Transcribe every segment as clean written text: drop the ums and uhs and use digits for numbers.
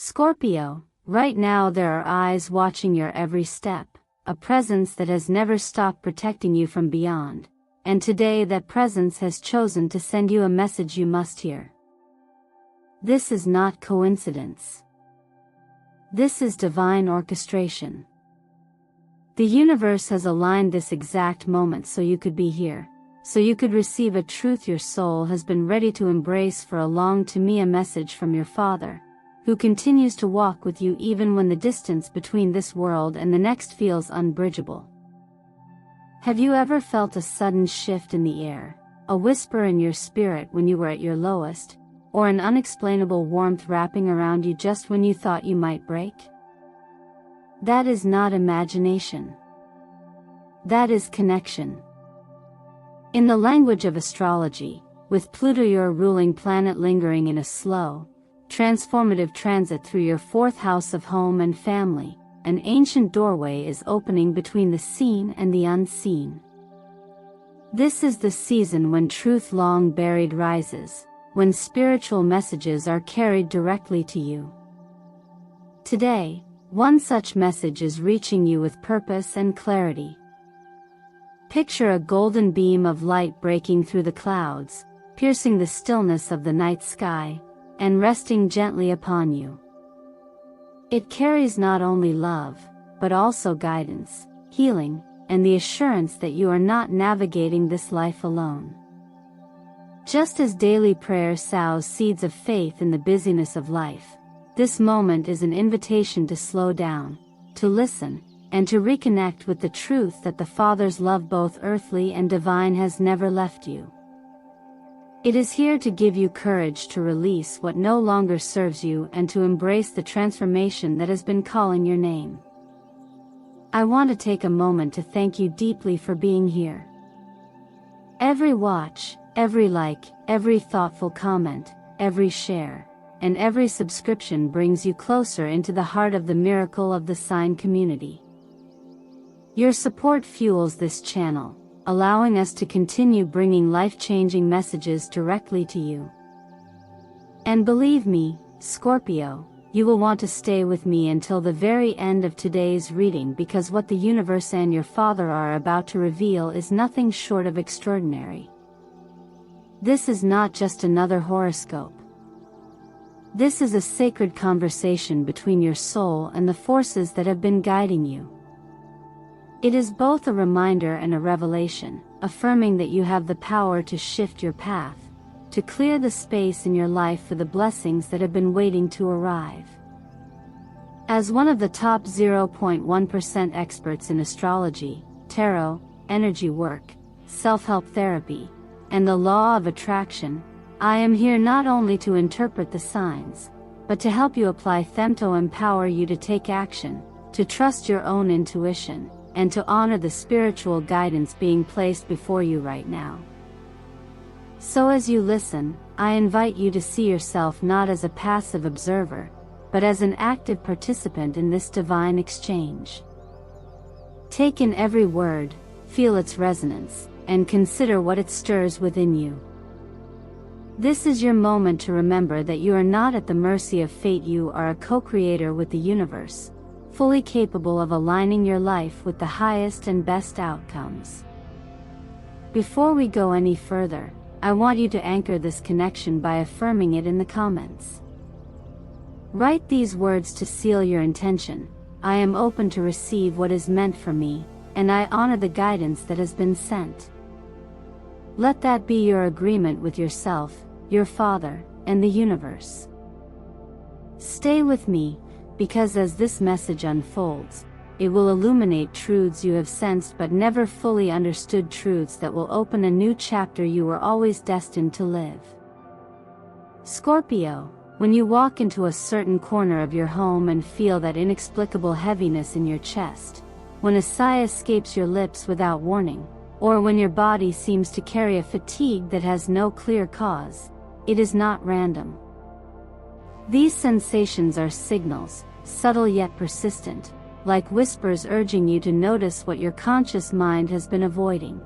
Scorpio, right now there are eyes watching your every step, a presence that has never stopped protecting you from beyond, and today that presence has chosen to send you a message you must hear. This is not coincidence. This is divine orchestration. The universe has aligned this exact moment so you could be here, so you could receive a truth your soul has been ready to embrace for a long time, a message from your Father, who continues to walk with you even when the distance between this world and the next feels unbridgeable. Have you ever felt a sudden shift in the air, a whisper in your spirit when you were at your lowest, or an unexplainable warmth wrapping around you just when you thought you might break? That is not imagination. That is connection. In the language of astrology, with Pluto, your ruling planet, lingering in a slow, transformative transit through your fourth house of home and family, an ancient doorway is opening between the seen and the unseen. This is the season when truth long buried rises, when spiritual messages are carried directly to you. Today, one such message is reaching you with purpose and clarity. Picture a golden beam of light breaking through the clouds, piercing the stillness of the night sky, and resting gently upon you. It carries not only love, but also guidance, healing, and the assurance that you are not navigating this life alone. Just as daily prayer sows seeds of faith in the busyness of life, this moment is an invitation to slow down, to listen, and to reconnect with the truth that the Father's love, both earthly and divine, has never left you. It is here to give you courage to release what no longer serves you and to embrace the transformation that has been calling your name. I want to take a moment to thank you deeply for being here. Every watch, every like, every thoughtful comment, every share, and every subscription brings you closer into the heart of the miracle of the sign community. Your support fuels this channel, allowing us to continue bringing life-changing messages directly to you. And believe me, Scorpio, you will want to stay with me until the very end of today's reading, because what the universe and your Father are about to reveal is nothing short of extraordinary. This is not just another horoscope. This is a sacred conversation between your soul and the forces that have been guiding you. It is both a reminder and a revelation, affirming that you have the power to shift your path, to clear the space in your life for the blessings that have been waiting to arrive. As one of the top 0.1% experts in astrology, tarot, energy work, self-help therapy, and the law of attraction, I am here not only to interpret the signs, but to help you apply them, to empower you to take action, to trust your own intuition, and to honor the spiritual guidance being placed before you right now. So as you listen, I invite you to see yourself not as a passive observer, but as an active participant in this divine exchange. Take in every word, feel its resonance, and consider what it stirs within you. This is your moment to remember that you are not at the mercy of fate. You are a co-creator with the universe, fully capable of aligning your life with the highest and best outcomes. Before we go any further, I want you to anchor this connection by affirming it in the comments. Write these words to seal your intention: I am open to receive what is meant for me, and I honor the guidance that has been sent. Let that be your agreement with yourself, your Father, and the universe. Stay with me, because as this message unfolds, it will illuminate truths you have sensed but never fully understood, truths that will open a new chapter you were always destined to live. Scorpio, when you walk into a certain corner of your home and feel that inexplicable heaviness in your chest, when a sigh escapes your lips without warning, or when your body seems to carry a fatigue that has no clear cause, it is not random. These sensations are signals, subtle yet persistent, like whispers urging you to notice what your conscious mind has been avoiding.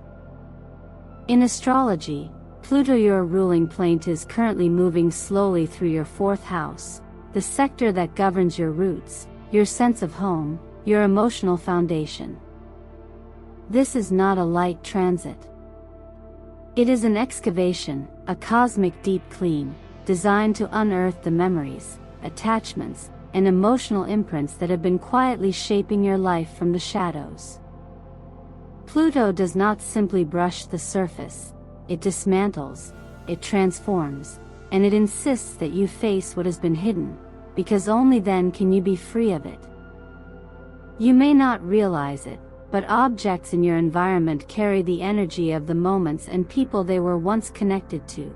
In astrology, Pluto, your ruling planet, is currently moving slowly through your fourth house, the sector that governs your roots, your sense of home, your emotional foundation. This is not a light transit. It is an excavation, a cosmic deep clean, designed to unearth the memories, attachments, and emotional imprints that have been quietly shaping your life from the shadows. Pluto does not simply brush the surface, it dismantles, it transforms, and it insists that you face what has been hidden, because only then can you be free of it. You may not realize it, but objects in your environment carry the energy of the moments and people they were once connected to.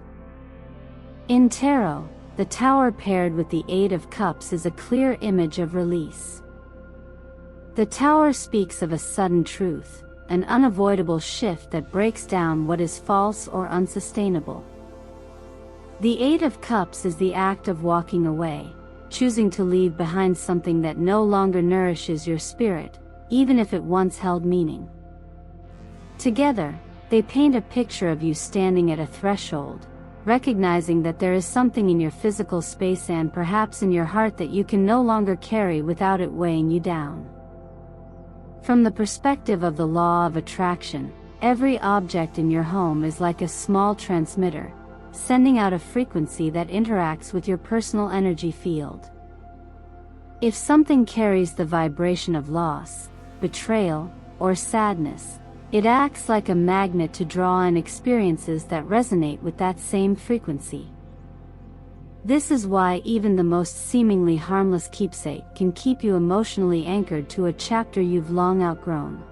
In tarot, the Tower paired with the Eight of Cups is a clear image of release. The Tower speaks of a sudden truth, an unavoidable shift that breaks down what is false or unsustainable. The Eight of Cups is the act of walking away, choosing to leave behind something that no longer nourishes your spirit, even if it once held meaning. Together, they paint a picture of you standing at a threshold, recognizing that there is something in your physical space and perhaps in your heart that you can no longer carry without it weighing you down. From the perspective of the law of attraction, every object in your home is like a small transmitter, sending out a frequency that interacts with your personal energy field. If something carries the vibration of loss, betrayal, or sadness, it acts like a magnet to draw in experiences that resonate with that same frequency. This is why even the most seemingly harmless keepsake can keep you emotionally anchored to a chapter you've long outgrown.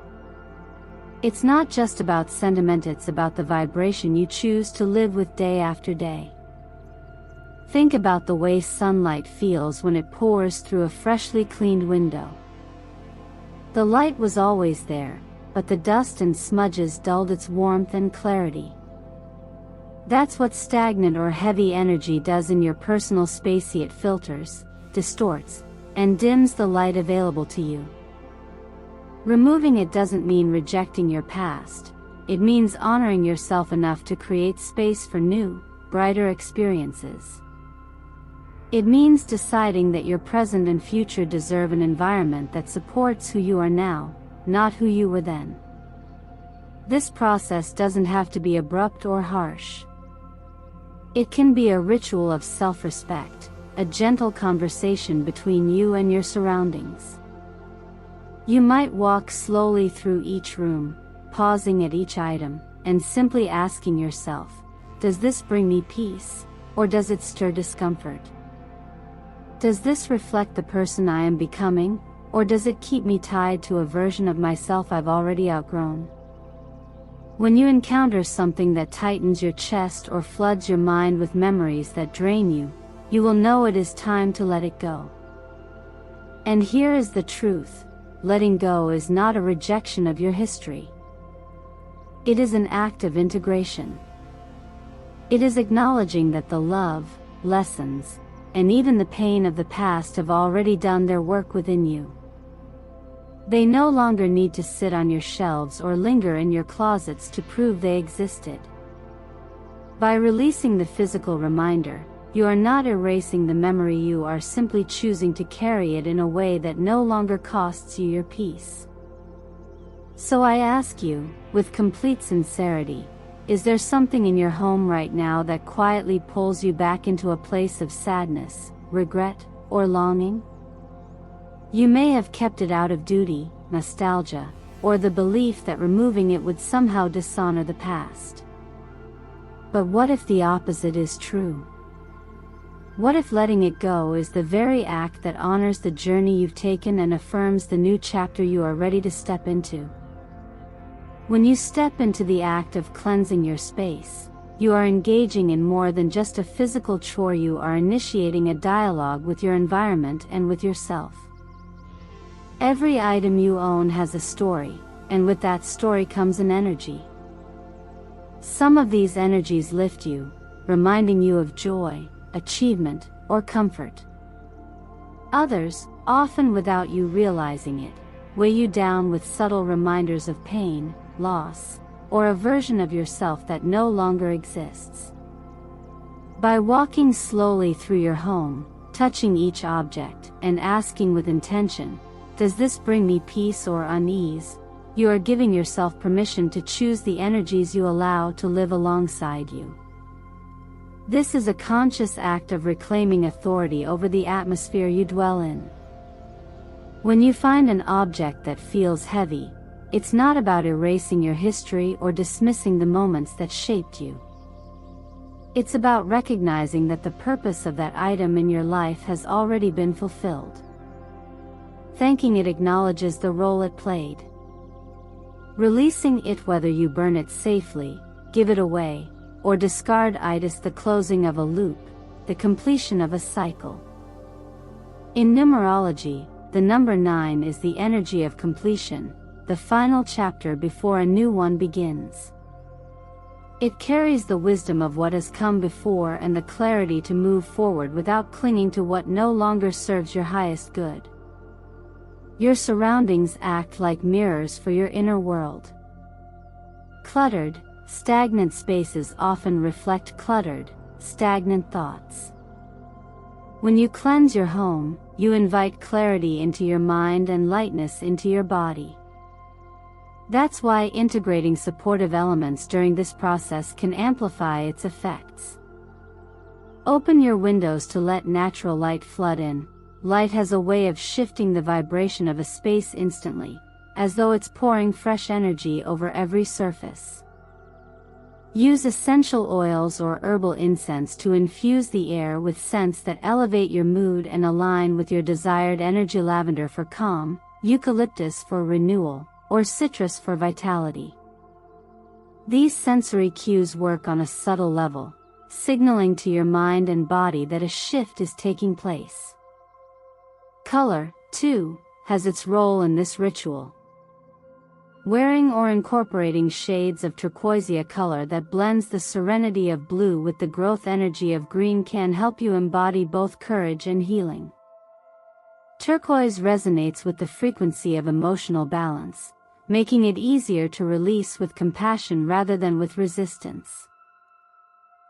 It's not just about sentiment, it's about the vibration you choose to live with day after day. Think about the way sunlight feels when it pours through a freshly cleaned window. The light was always there, but the dust and smudges dulled its warmth and clarity. That's what stagnant or heavy energy does in your personal space. It filters, distorts, and dims the light available to you. Removing it doesn't mean rejecting your past, it means honoring yourself enough to create space for new, brighter experiences. It means deciding that your present and future deserve an environment that supports who you are now, not who you were then. This process doesn't have to be abrupt or harsh. It can be a ritual of self-respect, a gentle conversation between you and your surroundings. You might walk slowly through each room, pausing at each item, and simply asking yourself, does this bring me peace, or does it stir discomfort? Does this reflect the person I am becoming, or does it keep me tied to a version of myself I've already outgrown? When you encounter something that tightens your chest or floods your mind with memories that drain you, you will know it is time to let it go. And here is the truth. Letting go is not a rejection of your history. It is an act of integration. It is acknowledging that the love, lessons, and even the pain of the past have already done their work within you. They no longer need to sit on your shelves or linger in your closets to prove they existed. By releasing the physical reminder, you are not erasing the memory, you are simply choosing to carry it in a way that no longer costs you your peace. So I ask you, with complete sincerity, is there something in your home right now that quietly pulls you back into a place of sadness, regret, or longing? You may have kept it out of duty, nostalgia, or the belief that removing it would somehow dishonor the past. But what if the opposite is true? What if letting it go is the very act that honors the journey you've taken and affirms the new chapter you are ready to step into? When you step into the act of cleansing your space, you are engaging in more than just a physical chore, you are initiating a dialogue with your environment and with yourself. Every item you own has a story, and with that story comes an energy. Some of these energies lift you, reminding you of joy, achievement, or comfort. Others, often without you realizing it, weigh you down with subtle reminders of pain, loss, or a version of yourself that no longer exists. By walking slowly through your home, touching each object, and asking with intention, does this bring me peace or unease? You are giving yourself permission to choose the energies you allow to live alongside you. This is a conscious act of reclaiming authority over the atmosphere you dwell in. When you find an object that feels heavy, it's not about erasing your history or dismissing the moments that shaped you. It's about recognizing that the purpose of that item in your life has already been fulfilled. Thanking it acknowledges the role it played. Releasing it, whether you burn it safely, give it away, or discard it, is the closing of a loop, the completion of a cycle. In numerology, the number 9 is the energy of completion, the final chapter before a new one begins. It carries the wisdom of what has come before and the clarity to move forward without clinging to what no longer serves your highest good. Your surroundings act like mirrors for your inner world. Cluttered, stagnant spaces often reflect cluttered, stagnant thoughts. When you cleanse your home, you invite clarity into your mind and lightness into your body. That's why integrating supportive elements during this process can amplify its effects. Open your windows to let natural light flood in. Light has a way of shifting the vibration of a space instantly, as though it's pouring fresh energy over every surface. Use essential oils or herbal incense to infuse the air with scents that elevate your mood and align with your desired energy. Lavender for calm, eucalyptus for renewal, or citrus for vitality. These sensory cues work on a subtle level, signaling to your mind and body that a shift is taking place. Color, too, has its role in this ritual. Wearing or incorporating shades of turquoise color that blends the serenity of blue with the growth energy of green can help you embody both courage and healing. Turquoise resonates with the frequency of emotional balance, making it easier to release with compassion rather than with resistance.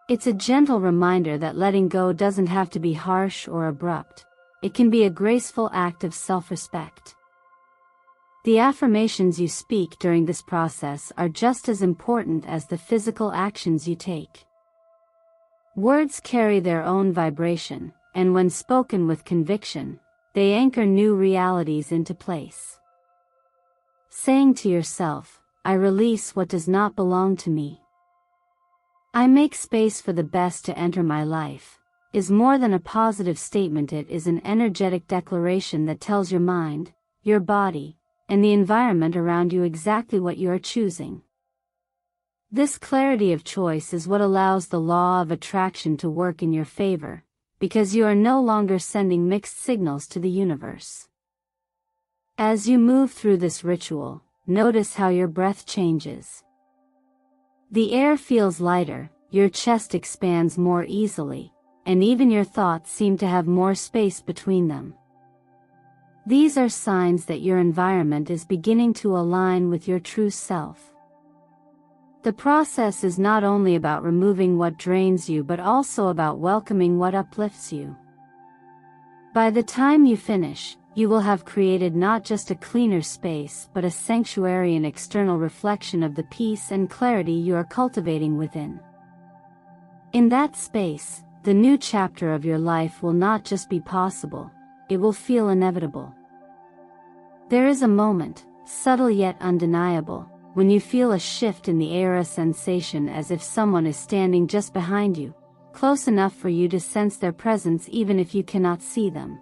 It's a gentle reminder that letting go doesn't have to be harsh or abrupt. It can be a graceful act of self-respect. The affirmations you speak during this process are just as important as the physical actions you take. Words carry their own vibration, and when spoken with conviction, they anchor new realities into place. Saying to yourself, I release what does not belong to me. I make space for the best to enter my life, is more than a positive statement. It is an energetic declaration that tells your mind, your body, and the environment around you exactly what you are choosing. This clarity of choice is what allows the law of attraction to work in your favor, because you are no longer sending mixed signals to the universe. As you move through this ritual, notice how your breath changes. The air feels lighter, your chest expands more easily, and even your thoughts seem to have more space between them. These are signs that your environment is beginning to align with your true self. The process is not only about removing what drains you but also about welcoming what uplifts you. By the time you finish, you will have created not just a cleaner space but a sanctuary and external reflection of the peace and clarity you are cultivating within. In that space, the new chapter of your life will not just be possible, it will feel inevitable. There is a moment, subtle yet undeniable, when you feel a shift in the air, a sensation as if someone is standing just behind you, close enough for you to sense their presence even if you cannot see them.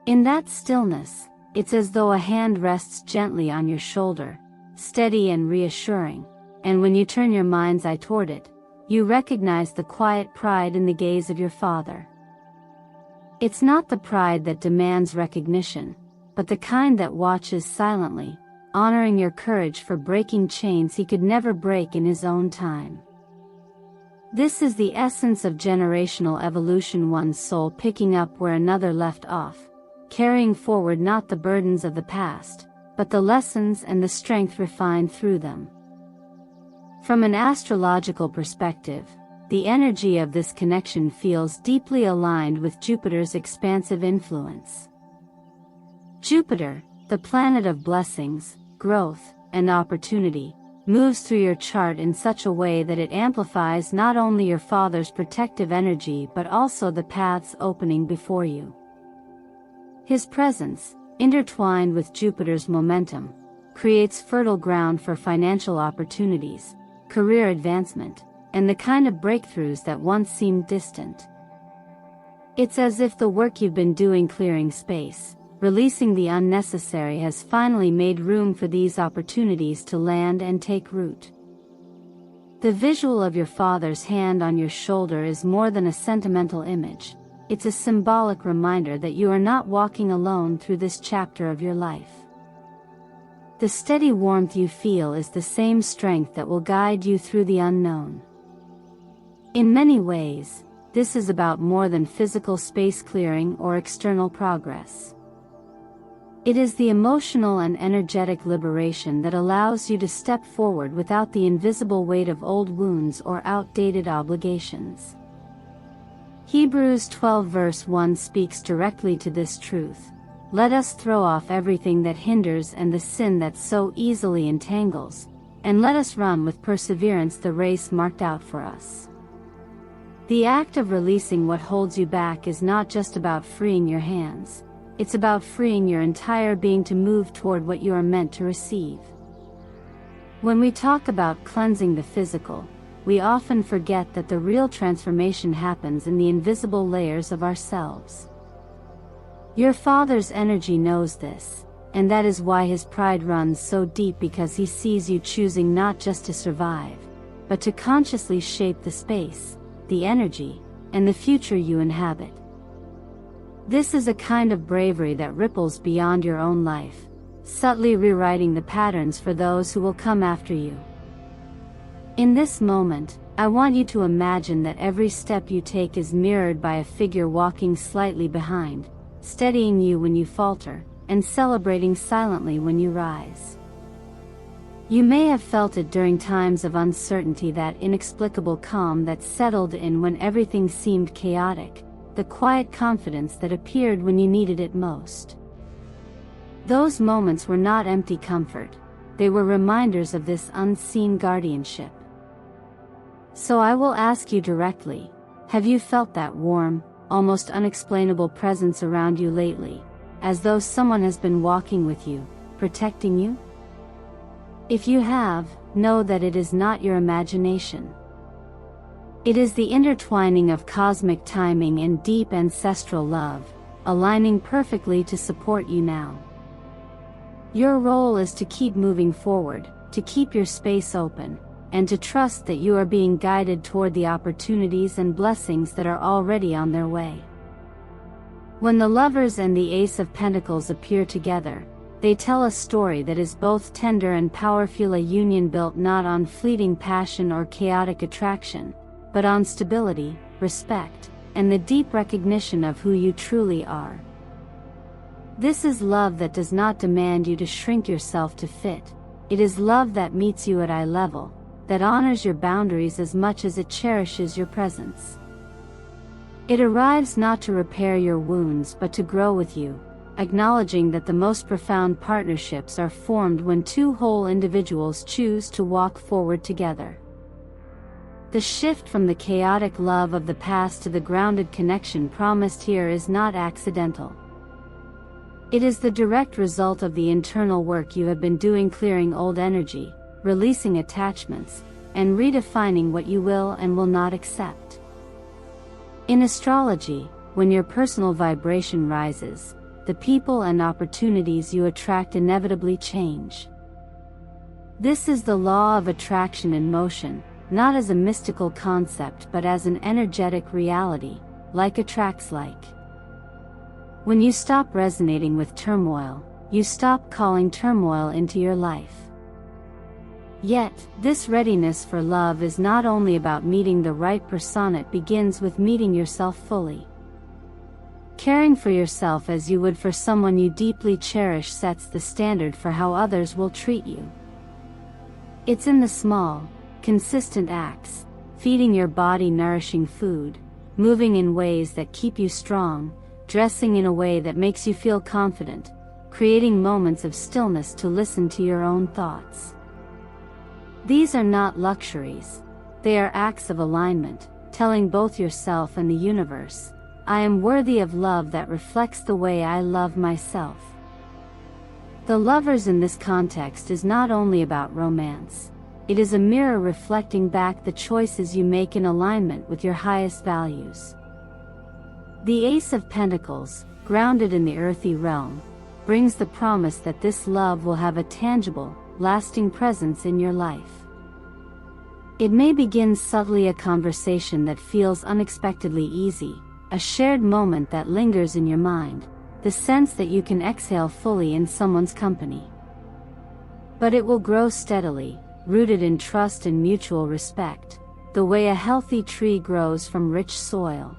In that stillness, it's as though a hand rests gently on your shoulder, steady and reassuring, and when you turn your mind's eye toward it, you recognize the quiet pride in the gaze of your father. It's not the pride that demands recognition, but the kind that watches silently, honoring your courage for breaking chains he could never break in his own time. This is the essence of generational evolution, one's soul picking up where another left off, carrying forward not the burdens of the past, but the lessons and the strength refined through them. From an astrological perspective, the energy of this connection feels deeply aligned with Jupiter's expansive influence. Jupiter, the planet of blessings, growth, and opportunity, moves through your chart in such a way that it amplifies not only your father's protective energy but also the paths opening before you. His presence, intertwined with Jupiter's momentum, creates fertile ground for financial opportunities, career advancement, and the kind of breakthroughs that once seemed distant. It's as if the work you've been doing clearing space, releasing the unnecessary, has finally made room for these opportunities to land and take root. The visual of your father's hand on your shoulder is more than a sentimental image. It's a symbolic reminder that you are not walking alone through this chapter of your life. The steady warmth you feel is the same strength that will guide you through the unknown. In many ways, this is about more than physical space clearing or external progress. It is the emotional and energetic liberation that allows you to step forward without the invisible weight of old wounds or outdated obligations. Hebrews 12 verse 1 speaks directly to this truth. Let us throw off everything that hinders and the sin that so easily entangles, and let us run with perseverance the race marked out for us. The act of releasing what holds you back is not just about freeing your hands. It's about freeing your entire being to move toward what you are meant to receive. When we talk about cleansing the physical, we often forget that the real transformation happens in the invisible layers of ourselves. Your father's energy knows this, and that is why his pride runs so deep, because he sees you choosing not just to survive, but to consciously shape the space, the energy, and the future you inhabit. This is a kind of bravery that ripples beyond your own life, subtly rewriting the patterns for those who will come after you. In this moment, I want you to imagine that every step you take is mirrored by a figure walking slightly behind, steadying you when you falter, and celebrating silently when you rise. You may have felt it during times of uncertainty, that inexplicable calm that settled in when everything seemed chaotic, the quiet confidence that appeared when you needed it most. Those moments were not empty comfort, they were reminders of this unseen guardianship. So I will ask you directly, have you felt that warm, almost unexplainable presence around you lately, as though someone has been walking with you, protecting you? If you have, know that it is not your imagination. It is the intertwining of cosmic timing and deep ancestral love, aligning perfectly to support you now. Your role is to keep moving forward, to keep your space open, and to trust that you are being guided toward the opportunities and blessings that are already on their way. When the Lovers and the Ace of Pentacles appear together, they tell a story that is both tender and powerful, a union built not on fleeting passion or chaotic attraction, but on stability, respect, and the deep recognition of who you truly are. This is love that does not demand you to shrink yourself to fit. It is love that meets you at eye level, that honors your boundaries as much as it cherishes your presence. It arrives not to repair your wounds but to grow with you, acknowledging that the most profound partnerships are formed when two whole individuals choose to walk forward together. The shift from the chaotic love of the past to the grounded connection promised here is not accidental. It is the direct result of the internal work you have been doing, clearing old energy, releasing attachments, and redefining what you will and will not accept. In astrology, when your personal vibration rises, the people and opportunities you attract inevitably change. This is the law of attraction in motion, not as a mystical concept but as an energetic reality, like attracts like. When you stop resonating with turmoil, you stop calling turmoil into your life. Yet, this readiness for love is not only about meeting the right person, it begins with meeting yourself fully. Caring for yourself as you would for someone you deeply cherish sets the standard for how others will treat you. It's in the small, consistent acts, feeding your body nourishing food, moving in ways that keep you strong, dressing in a way that makes you feel confident, creating moments of stillness to listen to your own thoughts. These are not luxuries. They are acts of alignment, telling both yourself and the universe, I am worthy of love that reflects the way I love myself. The Lovers in this context is not only about romance. It is a mirror reflecting back the choices you make in alignment with your highest values. The Ace of Pentacles, grounded in the earthy realm, brings the promise that this love will have a tangible, lasting presence in your life. It may begin subtly, a conversation that feels unexpectedly easy, a shared moment that lingers in your mind, the sense that you can exhale fully in someone's company. But it will grow steadily, rooted in trust and mutual respect, the way a healthy tree grows from rich soil.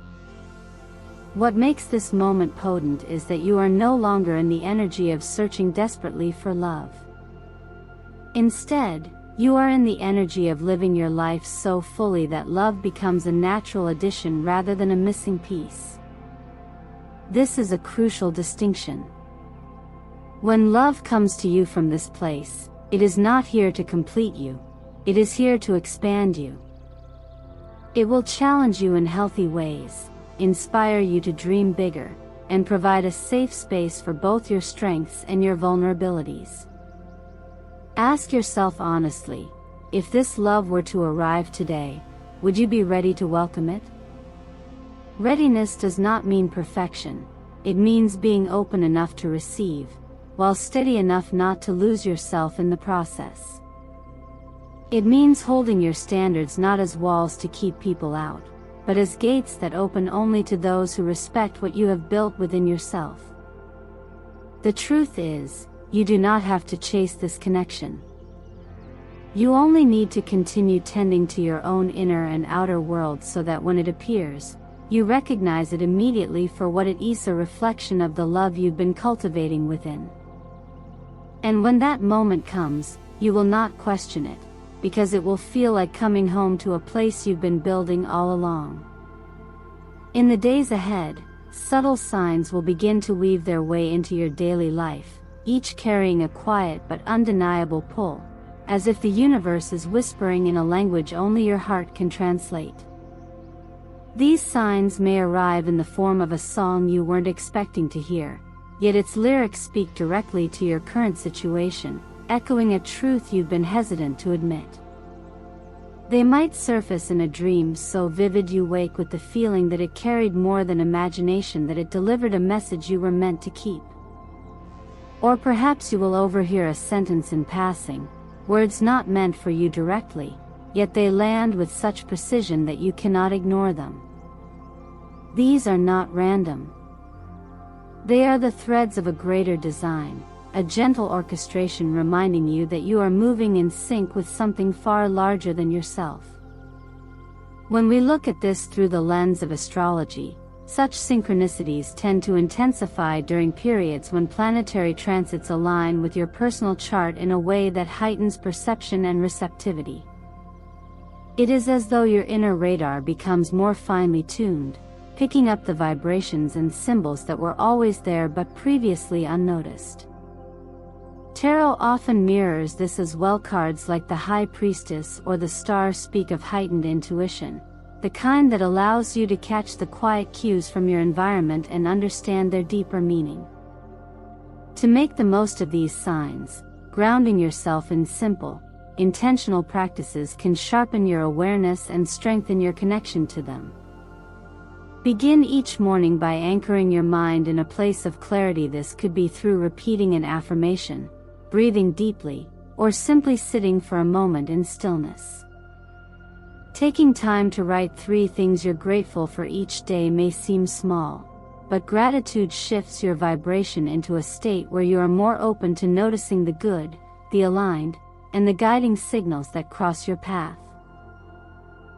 What makes this moment potent is that you are no longer in the energy of searching desperately for love. Instead, you are in the energy of living your life so fully that love becomes a natural addition rather than a missing piece. This is a crucial distinction. When love comes to you from this place, it is not here to complete you. It is here to expand you. It will challenge you in healthy ways, inspire you to dream bigger, and provide a safe space for both your strengths and your vulnerabilities. Ask yourself honestly, if this love were to arrive today, would you be ready to welcome it? Readiness does not mean perfection. It means being open enough to receive, while steady enough not to lose yourself in the process. It means holding your standards not as walls to keep people out, but as gates that open only to those who respect what you have built within yourself. The truth is, you do not have to chase this connection. You only need to continue tending to your own inner and outer world so that when it appears, you recognize it immediately for what it is, a reflection of the love you've been cultivating within. And when that moment comes, you will not question it, because it will feel like coming home to a place you've been building all along. In the days ahead, subtle signs will begin to weave their way into your daily life, each carrying a quiet but undeniable pull, as if the universe is whispering in a language only your heart can translate. These signs may arrive in the form of a song you weren't expecting to hear, yet its lyrics speak directly to your current situation, echoing a truth you've been hesitant to admit. They might surface in a dream so vivid you wake with the feeling that it carried more than imagination, that it delivered a message you were meant to keep. Or perhaps you will overhear a sentence in passing, words not meant for you directly, yet they land with such precision that you cannot ignore them. These are not random. They are the threads of a greater design, a gentle orchestration reminding you that you are moving in sync with something far larger than yourself. When we look at this through the lens of astrology, such synchronicities tend to intensify during periods when planetary transits align with your personal chart in a way that heightens perception and receptivity. It is as though your inner radar becomes more finely tuned, picking up the vibrations and symbols that were always there but previously unnoticed. Tarot often mirrors this as well. Cards like the High Priestess or the Star speak of heightened intuition, the kind that allows you to catch the quiet cues from your environment and understand their deeper meaning. To make the most of these signs, grounding yourself in simple, intentional practices can sharpen your awareness and strengthen your connection to them. Begin each morning by anchoring your mind in a place of clarity. This could be through repeating an affirmation, breathing deeply, or simply sitting for a moment in stillness. Taking time to write 3 things you're grateful for each day may seem small, but gratitude shifts your vibration into a state where you are more open to noticing the good, the aligned, and the guiding signals that cross your path.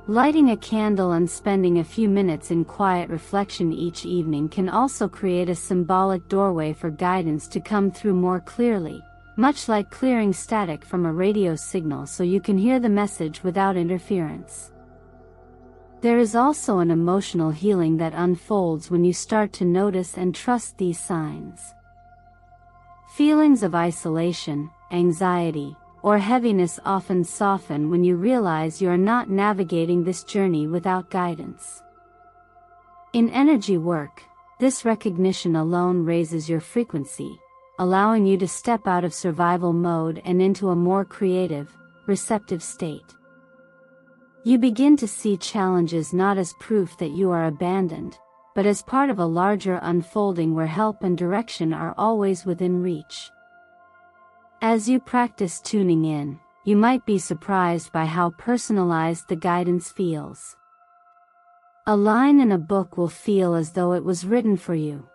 Lighting a candle and spending a few minutes in quiet reflection each evening can also create a symbolic doorway for guidance to come through more clearly, much like clearing static from a radio signal so you can hear the message without interference. There is also an emotional healing that unfolds when you start to notice and trust these signs. Feelings of isolation, anxiety, or heaviness often soften when you realize you are not navigating this journey without guidance. In energy work, this recognition alone raises your frequency, allowing you to step out of survival mode and into a more creative, receptive state. You begin to see challenges not as proof that you are abandoned, but as part of a larger unfolding where help and direction are always within reach. As you practice tuning in, you might be surprised by how personalized the guidance feels. A line in a book will feel as though it was written for you.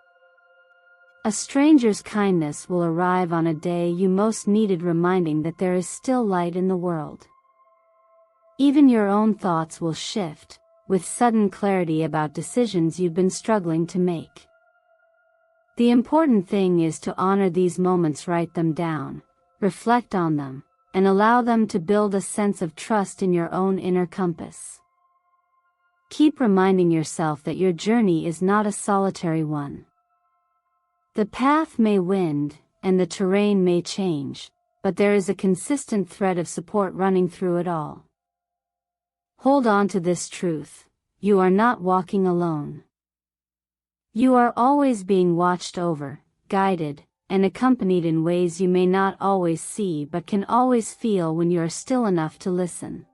A stranger's kindness will arrive on a day you most needed reminding that there is still light in the world. Even your own thoughts will shift, with sudden clarity about decisions you've been struggling to make. The important thing is to honor these moments, write them down, reflect on them, and allow them to build a sense of trust in your own inner compass. Keep reminding yourself that your journey is not a solitary one. The path may wind, and the terrain may change, but there is a consistent thread of support running through it all. Hold on to this truth: you are not walking alone. You are always being watched over, guided, and accompanied in ways you may not always see but can always feel when you are still enough to listen.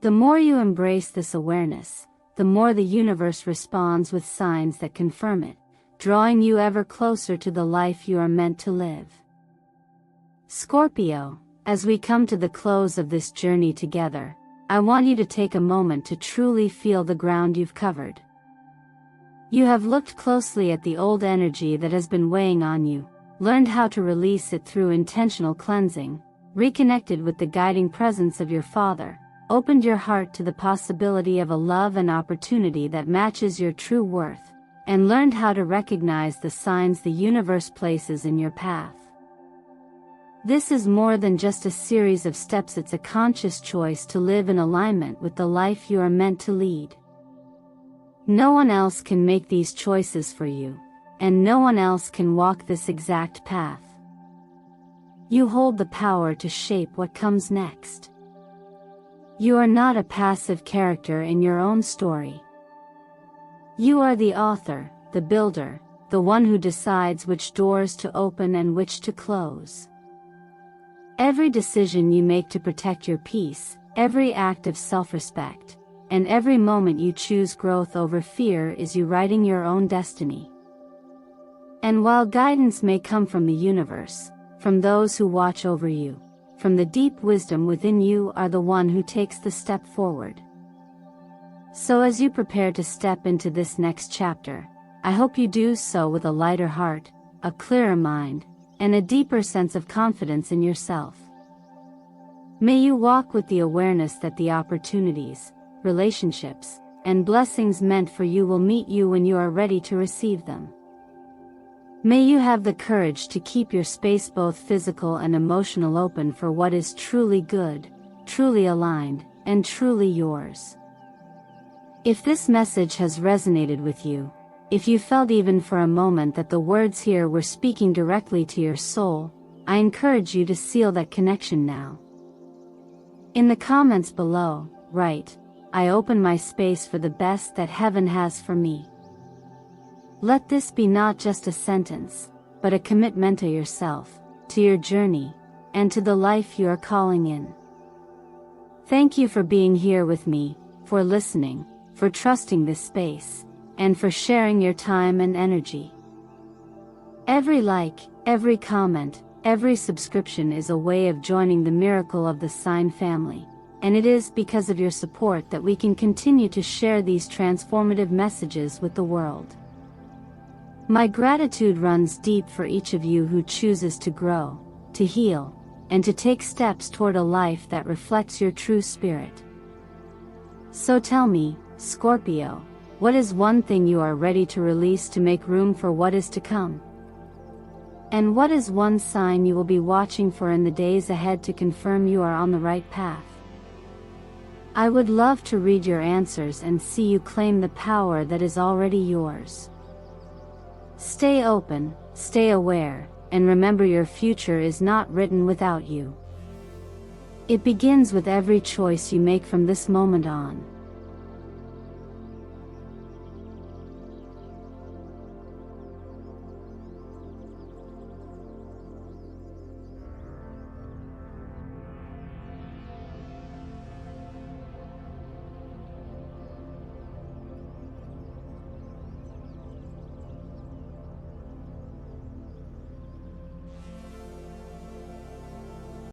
The more you embrace this awareness, the more the universe responds with signs that confirm it, drawing you ever closer to the life you are meant to live. Scorpio, as we come to the close of this journey together, I want you to take a moment to truly feel the ground you've covered. You have looked closely at the old energy that has been weighing on you, learned how to release it through intentional cleansing, reconnected with the guiding presence of your Father, opened your heart to the possibility of a love and opportunity that matches your true worth, and learned how to recognize the signs the universe places in your path. This is more than just a series of steps, it's a conscious choice to live in alignment with the life you are meant to lead. No one else can make these choices for you, and no one else can walk this exact path. You hold the power to shape what comes next. You are not a passive character in your own story. You are the author, the builder, the one who decides which doors to open and which to close. Every decision you make to protect your peace, every act of self-respect, and every moment you choose growth over fear is you writing your own destiny. And while guidance may come from the universe, from those who watch over you, from the deep wisdom within, you are the one who takes the step forward. So as you prepare to step into this next chapter, I hope you do so with a lighter heart, a clearer mind, and a deeper sense of confidence in yourself. May you walk with the awareness that the opportunities, relationships, and blessings meant for you will meet you when you are ready to receive them. May you have the courage to keep your space, both physical and emotional, open for what is truly good, truly aligned, and truly yours. If this message has resonated with you, if you felt even for a moment that the words here were speaking directly to your soul, I encourage you to seal that connection now. In the comments below, write, "I open my space for the best that heaven has for me." Let this be not just a sentence, but a commitment to yourself, to your journey, and to the life you are calling in. Thank you for being here with me, for listening, for trusting this space, and for sharing your time and energy. Every like, every comment, every subscription is a way of joining the miracle of the Sign family, and it is because of your support that we can continue to share these transformative messages with the world. My gratitude runs deep for each of you who chooses to grow, to heal, and to take steps toward a life that reflects your true spirit. So tell me, Scorpio, what is one thing you are ready to release to make room for what is to come? And what is one sign you will be watching for in the days ahead to confirm you are on the right path? I would love to read your answers and see you claim the power that is already yours. Stay open, stay aware, and remember your future is not written without you. It begins with every choice you make from this moment on.